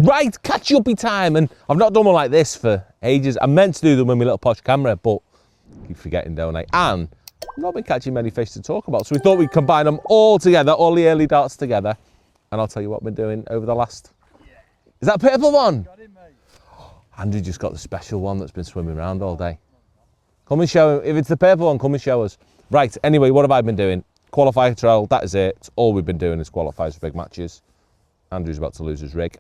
Right, catch-uppy time, and I've not done one like this for ages. I meant to do them with my little posh camera, but I keep forgetting, don't I? And I've not been catching many fish to talk about, so we thought we'd combine them all together, all the early darts together, and I'll tell you what I've been doing over the last... Is that a purple one? Got him, mate. Andrew just got the special one that's been swimming around all day. Come and show him. If it's the purple one, come and show us. Right, anyway, what have I been doing? Qualifier trail, that is it. All we've been doing is qualifiers for big matches. Andrew's about to lose his rig.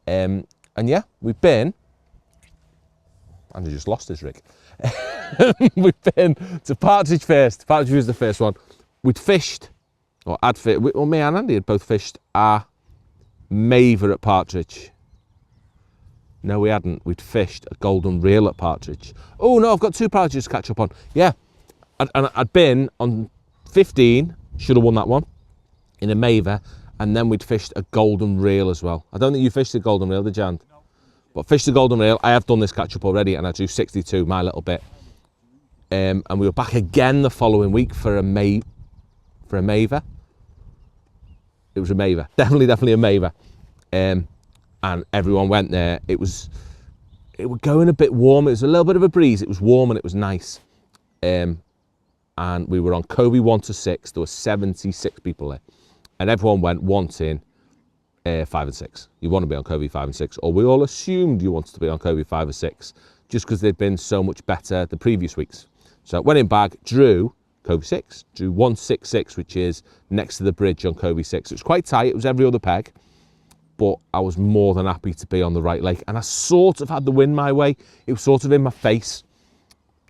And yeah, we've been... Andrew just lost his rig. We've been to Partridge first. Partridge was the first one. We'd fished, or I'd fished, well, me and Andy had both fished our maver at Partridge. No, we hadn't. We'd fished a golden reel at Partridge. Oh no, I've got 2 partridges to catch up on. Yeah, I'd been on 15, should have won that one, in a maver, and then we'd fished a golden reel as well. I don't think you fished a golden reel, did you, And? No. But fished a golden reel. I have done this catch up already, and I drew 62, my little bit. And we were back again the following week for a maver. It was a maver, definitely a maver. And everyone went there. It was going a bit warm. It was a little bit of a breeze. It was warm and it was nice. And we were on Covey 1 to 6. There were 76 people there, and everyone went wanting 5 and 6. You want to be on Covey 5 and 6, or we all assumed you wanted to be on Covey 5 or 6, just because they'd been so much better the previous weeks. So went in bag, drew Covey 6, drew 166, which is next to the bridge on Covey 6. It was quite tight. It was every other peg, but I was more than happy to be on the right lake, and I sort of had the wind my way. It was sort of in my face,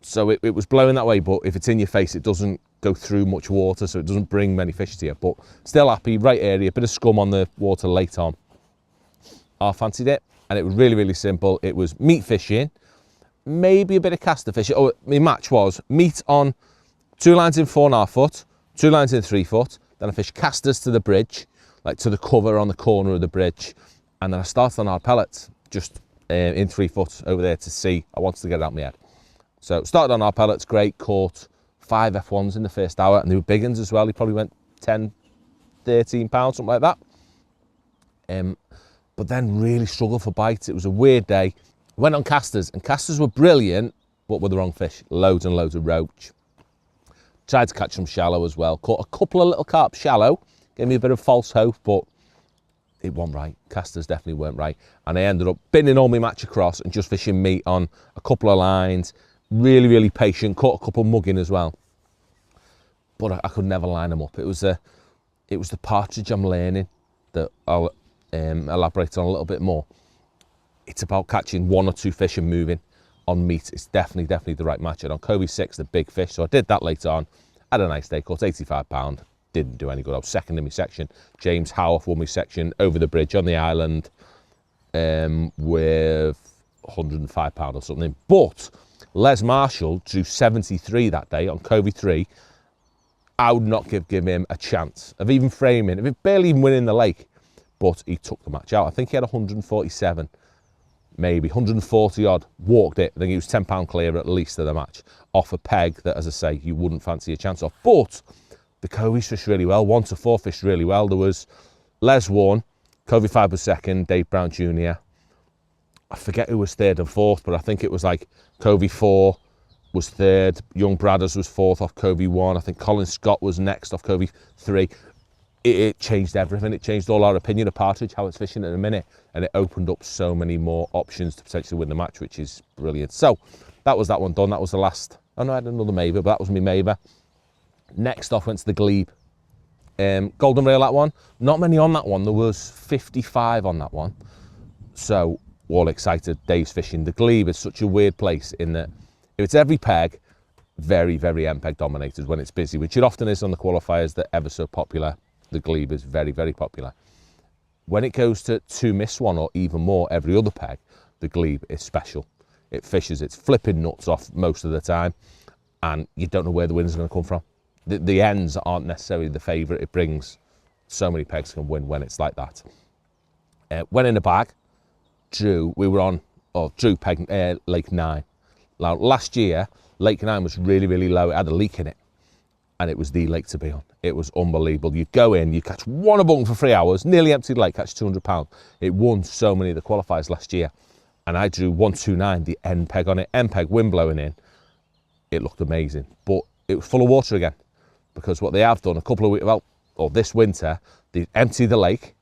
so it was blowing that way, but if it's in your face, it doesn't go through much water, so it doesn't bring many fish to you. But still happy, right area, bit of scum on the water late on. I fancied it, and it was really simple. It was meat fishing, maybe a bit of caster fishing. Oh, my match was meat on 2 lines in 4.5 foot, 2 lines in 3 foot. Then I fished casters to the bridge, like to the cover on the corner of the bridge, and then I started on hard pellets, just in 3 foot over there to see. I wanted to get it out of my head. So started on hard pellets, great, caught 5 F1s in the first hour, and they were big ones as well. He probably went 10, 13 pounds, something like that. But then really struggled for bites. It was a weird day. Went on casters, and casters were brilliant, but were the wrong fish. Loads and loads of roach. Tried to catch some shallow as well. Caught a couple of little carp shallow. Gave me a bit of false hope, but it wasn't right. Casters definitely weren't right. And I ended up binning all my match across and just fishing meat on a couple of lines. Really patient. Caught a couple mugging as well. But I could never line them up. It was the partridge I'm learning that I'll elaborate on a little bit more. It's about catching 1 or 2 fish and moving on meat. It's definitely the right match. And on Covey 6, the big fish. So I did that later on. Had a nice day. Caught 85 pound. Didn't do any good. I was second in my section. James Howarth won my section over the bridge on the island with 105 pound or something. But Les Marshall drew 73 that day on Covey 3. I would not give him a chance of even framing, of barely even winning the lake. But he took the match out. I think he had 147, maybe 140 odd. Walked it. I think he was £10 clear at least of the match off a peg that, as I say, you wouldn't fancy a chance off. But the Coveys fished really well. 1 to 4 fished really well. There was Les won, Covey 5 was second, Dave Brown Jr. I forget who was 3rd and 4th, but I think it was like Covey 4 was 3rd, Young Bradders was 4th off Covey 1. I think Colin Scott was next off Covey 3. It changed everything. It changed all our opinion of Partridge, how it's fishing in a minute, and it opened up so many more options to potentially win the match, which is brilliant. So that was that one done. That was the last. Oh no, I had another maver, but that was my maver. Next off went to the Glebe. Golden reel, that one. Not many on that one. There was 55 on that one. So all excited, Dave's fishing. The Glebe is such a weird place in that if it's every peg, very M-peg dominated when it's busy, which it often is on the qualifiers that ever so popular. The Glebe is very popular. When it goes to 2 miss 1 or even more every other peg, the Glebe is special. It fishes its flipping nuts off most of the time, and you don't know where the wind is going to come from. The ends aren't necessarily the favourite. It brings so many pegs can win when it's like that. Went in a bag, drew. We were on, drew peg Lake 9. Now last year, Lake 9 was really low. It had a leak in it. and it was the lake to be on. It was unbelievable. You go in, you catch one a bung for 3 hours, nearly emptied lake, catch £200. It won so many of the qualifiers last year, and I drew 129, the end peg on it, end peg, wind blowing in. It looked amazing, but it was full of water again, because what they have done a couple of weeks, well, or this winter, they emptied the lake,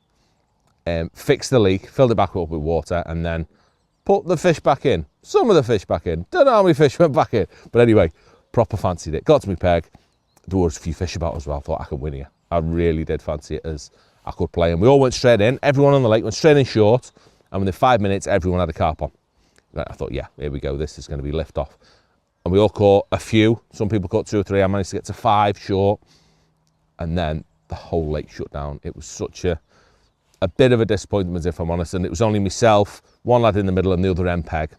fixed the leak, filled it back up with water, and then put the fish back in. Some of the fish back in. Don't know how many fish went back in. But anyway, proper fancied it. Got to my peg. There was a few fish about as well. I thought I could win here. I really did fancy it as I could play. And we all went straight in. Everyone on the lake went straight in short. And within 5 minutes, everyone had a carp on. I thought, yeah, here we go. This is going to be lift off. And we all caught a few. Some people caught 2 or 3. I managed to get to 5 short. And then the whole lake shut down. It was such a bit of a disappointment, if I'm honest. And it was only myself, one lad in the middle and the other end peg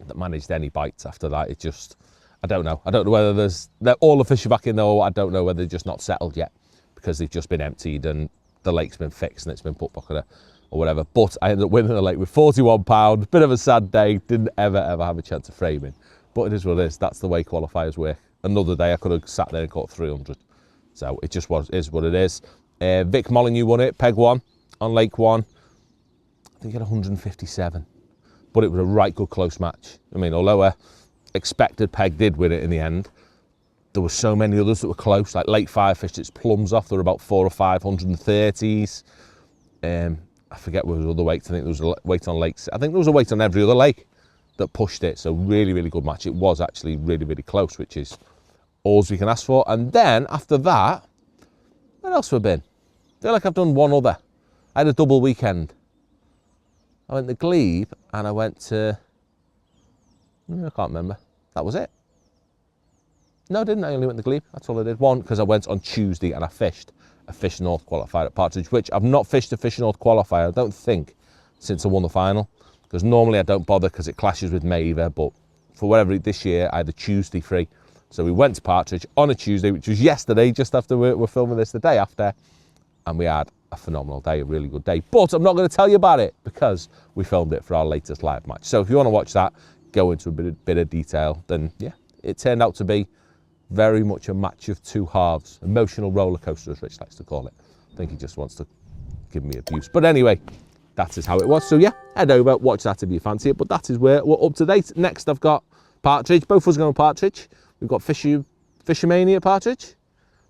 that managed any bites after that. It just, I don't know. I don't know whether all the fish are back in there, or I don't know whether they're just not settled yet because they've just been emptied and the lake's been fixed and it's been put back on or whatever. But I ended up winning the lake with £41. Bit of a sad day. Didn't ever have a chance of framing. But it is what it is. That's the way qualifiers work. Another day I could have sat there and caught 300. So it just is what it is. Vic Molyneux won it, peg 1 on lake 1. I think he had 157. But it was a right good close match. I mean, although a expected peg did win it in the end, there were so many others that were close. Like lake 5 fished its plums off. There were about 4 or 5 130s. I forget what was other weights. I think there was a weight on lakes. I think there was a weight on every other lake that pushed it. So really good match. It was actually really close, which is all we can ask for. And then after that, where else have I been? I feel like I've done one other. I had a double weekend. I went to Glebe and I went to, I can't remember. That was it. No, I didn't. I only went to Glebe. That's all I did. One, because I went on Tuesday and I fished a Fish North qualifier at Partridge, which I've not fished a Fish North qualifier, I don't think, since I won the final. Because normally I don't bother because it clashes with Maver, but for whatever, this year I had a Tuesday free. So we went to Partridge on a Tuesday, which was yesterday, just after we're filming this, the day after. And we had a phenomenal day, a really good day. But I'm not going to tell you about it because we filmed it for our latest live match. So if you want to watch that, go into a bit of detail, then yeah, it turned out to be very much a match of 2 halves. Emotional roller coaster, as Rich likes to call it. I think he just wants to give me abuse. But anyway, that is how it was. So yeah, head over, watch that if you fancy it. But that is where we're up to date. Next, I've got Partridge. Both of us going to Partridge. We've got Fishermania at Partridge.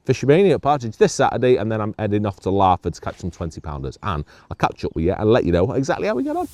Fishermania at Partridge this Saturday, and then I'm heading off to Larford to catch some 20-pounders. And I'll catch up with you and let you know exactly how we get on.